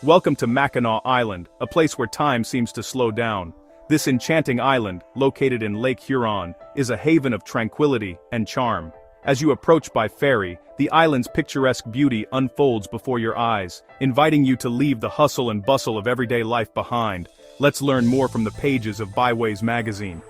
Welcome to Mackinac Island, a place where time seems to slow down. This enchanting island, located in Lake Huron, is a haven of tranquility and charm. As you approach by ferry, the island's picturesque beauty unfolds before your eyes, inviting you to leave the hustle and bustle of everyday life behind. Let's learn more from the pages of Byways magazine.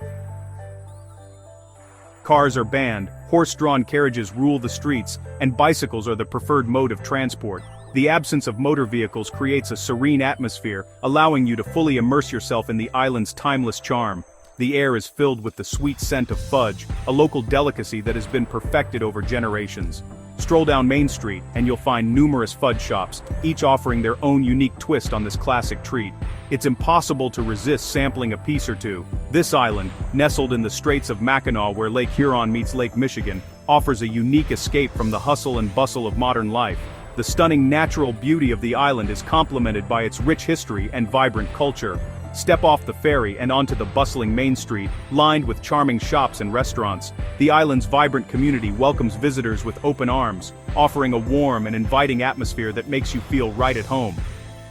Cars are banned, horse-drawn carriages rule the streets, and bicycles are the preferred mode of transport. The absence of motor vehicles creates a serene atmosphere, allowing you to fully immerse yourself in the island's timeless charm. The air is filled with the sweet scent of fudge, a local delicacy that has been perfected over generations. Stroll down Main Street, and you'll find numerous fudge shops, each offering their own unique twist on this classic treat. It's impossible to resist sampling a piece or two. This island, nestled in the Straits of Mackinac where Lake Huron meets Lake Michigan, offers a unique escape from the hustle and bustle of modern life. The stunning natural beauty of the island is complemented by its rich history and vibrant culture. Step off the ferry and onto the bustling Main Street, lined with charming shops and restaurants. The island's vibrant community welcomes visitors with open arms, offering a warm and inviting atmosphere that makes you feel right at home.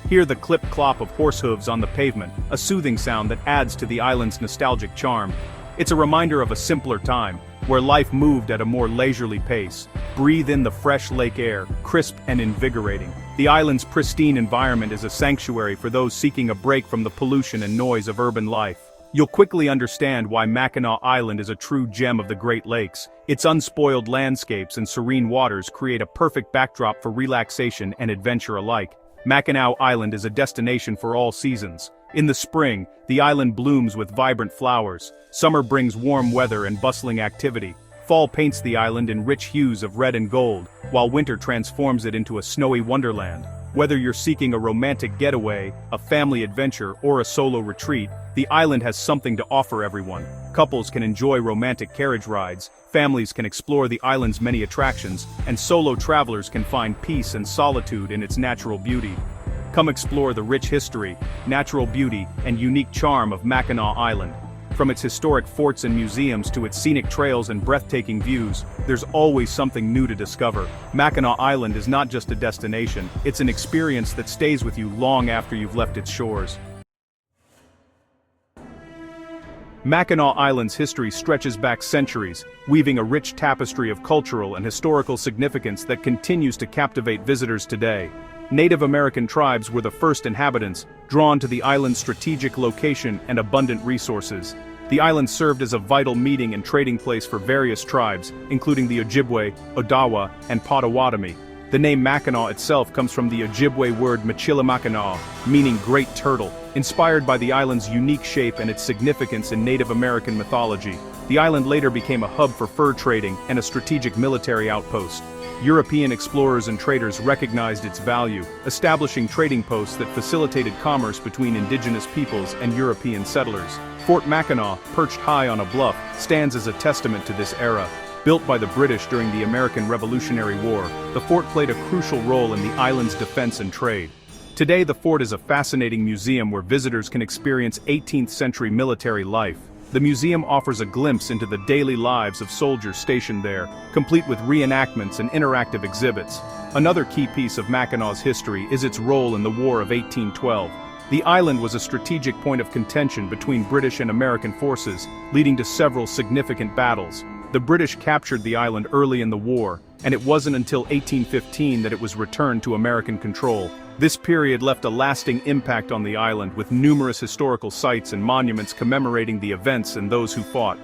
Hear the clip-clop of horse hooves on the pavement, a soothing sound that adds to the island's nostalgic charm. It's a reminder of a simpler time, where life moved at a more leisurely pace. Breathe in the fresh lake air, crisp and invigorating. The island's pristine environment is a sanctuary for those seeking a break from the pollution and noise of urban life. You'll quickly understand why Mackinac Island is a true gem of the Great Lakes. Its unspoiled landscapes and serene waters create a perfect backdrop for relaxation and adventure alike. Mackinac Island is a destination for all seasons. In the spring, the island blooms with vibrant flowers. Summer brings warm weather and bustling activity. Fall paints the island in rich hues of red and gold, while winter transforms it into a snowy wonderland. Whether you're seeking a romantic getaway, a family adventure, or a solo retreat, the island has something to offer everyone. Couples can enjoy romantic carriage rides, families can explore the island's many attractions, and solo travelers can find peace and solitude in its natural beauty. Come explore the rich history, natural beauty, and unique charm of Mackinac Island. From its historic forts and museums to its scenic trails and breathtaking views, there's always something new to discover. Mackinac Island is not just a destination, it's an experience that stays with you long after you've left its shores. Mackinac Island's history stretches back centuries, weaving a rich tapestry of cultural and historical significance that continues to captivate visitors today. Native American tribes were the first inhabitants, drawn to the island's strategic location and abundant resources. The island served as a vital meeting and trading place for various tribes, including the Ojibwe, Odawa, and Potawatomi. The name Mackinac itself comes from the Ojibwe word Mackinac, meaning great turtle, inspired by the island's unique shape and its significance in Native American mythology. The island later became a hub for fur trading and a strategic military outpost. European explorers and traders recognized its value, establishing trading posts that facilitated commerce between indigenous peoples and European settlers. Fort Mackinac, perched high on a bluff, stands as a testament to this era. Built by the British during the American Revolutionary War, the fort played a crucial role in the island's defense and trade. Today the fort is a fascinating museum where visitors can experience 18th-century military life. The museum offers a glimpse into the daily lives of soldiers stationed there, complete with reenactments and interactive exhibits. Another key piece of Mackinac's history is its role in the War of 1812. The island was a strategic point of contention between British and American forces, leading to several significant battles. The British captured the island early in the war, and it wasn't until 1815 that it was returned to American control. This period left a lasting impact on the island, with numerous historical sites and monuments commemorating the events and those who fought.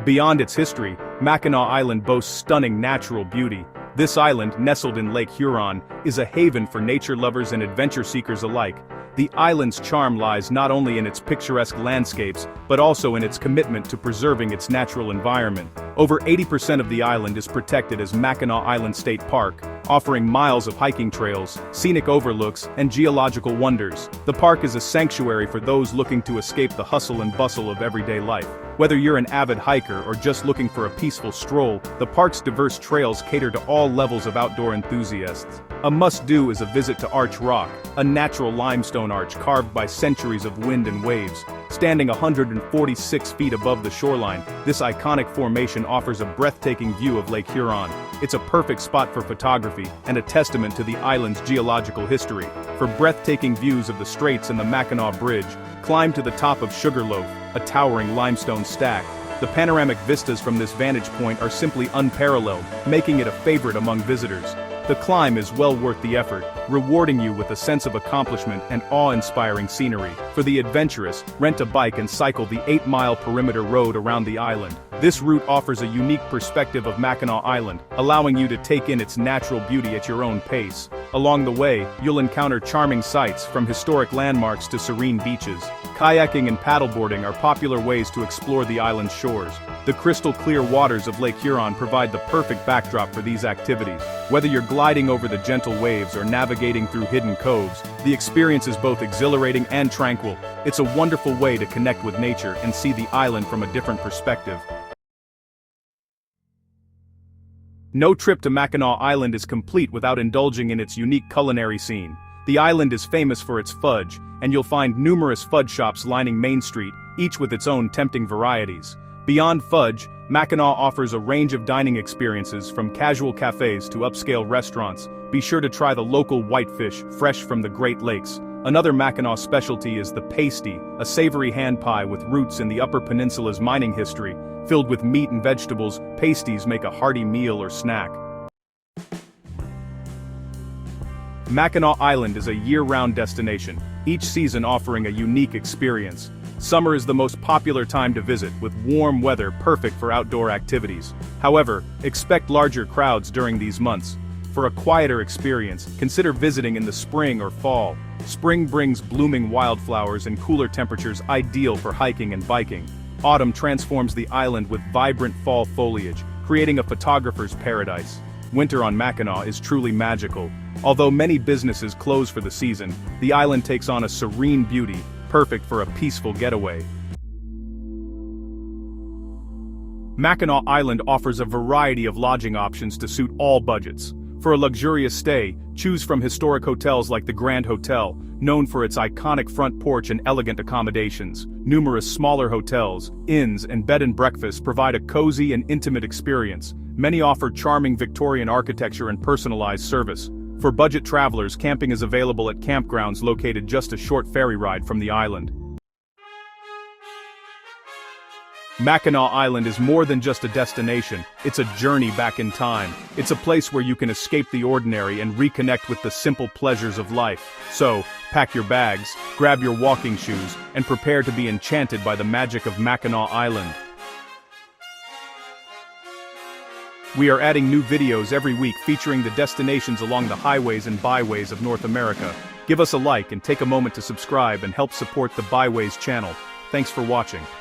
Beyond its history, Mackinac Island boasts stunning natural beauty. This island, nestled in Lake Huron, is a haven for nature lovers and adventure seekers alike. The island's charm lies not only in its picturesque landscapes, but also in its commitment to preserving its natural environment. Over 80% of the island is protected as Mackinac Island State Park, offering miles of hiking trails, scenic overlooks, and geological wonders. The park is a sanctuary for those looking to escape the hustle and bustle of everyday life. Whether you're an avid hiker or just looking for a peaceful stroll, the park's diverse trails cater to all levels of outdoor enthusiasts. A must-do is a visit to Arch Rock, a natural limestone arch carved by centuries of wind and waves. Standing 146 feet above the shoreline, this iconic formation offers a breathtaking view of Lake Huron. It's a perfect spot for photography and a testament to the island's geological history. For breathtaking views of the straits and the Mackinac Bridge, climb to the top of Sugarloaf, a towering limestone stack. The panoramic vistas from this vantage point are simply unparalleled, making it a favorite among visitors. The climb is well worth the effort, rewarding you with a sense of accomplishment and awe-inspiring scenery. For the adventurous, rent a bike and cycle the 8-mile perimeter road around the island. This route offers a unique perspective of Mackinac Island, allowing you to take in its natural beauty at your own pace. Along the way, you'll encounter charming sights, from historic landmarks to serene beaches. Kayaking and paddleboarding are popular ways to explore the island's shores. The crystal-clear waters of Lake Huron provide the perfect backdrop for these activities. Whether you're gliding over the gentle waves or navigating through hidden coves, the experience is both exhilarating and tranquil. It's a wonderful way to connect with nature and see the island from a different perspective. No trip to Mackinac Island is complete without indulging in its unique culinary scene. The island is famous for its fudge, and you'll find numerous fudge shops lining Main Street, each with its own tempting varieties. Beyond fudge, Mackinac offers a range of dining experiences, from casual cafes to upscale restaurants. Be sure to try the local whitefish, fresh from the Great Lakes. Another Mackinac specialty is the pasty, a savory hand pie with roots in the Upper Peninsula's mining history. Filled with meat and vegetables, pasties make a hearty meal or snack. Mackinac Island is a year-round destination, each season offering a unique experience. Summer is the most popular time to visit, with warm weather perfect for outdoor activities. However, expect larger crowds during these months. For a quieter experience, consider visiting in the spring or fall. Spring brings blooming wildflowers and cooler temperatures, ideal for hiking and biking. Autumn transforms the island with vibrant fall foliage, creating a photographer's paradise. Winter on Mackinac is truly magical. Although many businesses close for the season, the island takes on a serene beauty, perfect for a peaceful getaway. Mackinac Island offers a variety of lodging options to suit all budgets. For a luxurious stay, choose from historic hotels like the Grand Hotel, known for its iconic front porch and elegant accommodations. Numerous smaller hotels, inns, and bed and breakfasts provide a cozy and intimate experience. Many offer charming Victorian architecture and personalized service. For budget travelers, camping is available at campgrounds located just a short ferry ride from the island. Mackinac Island is more than just a destination, it's a journey back in time. It's a place where you can escape the ordinary and reconnect with the simple pleasures of life. So, pack your bags, grab your walking shoes, and prepare to be enchanted by the magic of Mackinac Island. We are adding new videos every week featuring the destinations along the highways and byways of North America. Give us a like and take a moment to subscribe and help support the Byways channel. Thanks for watching.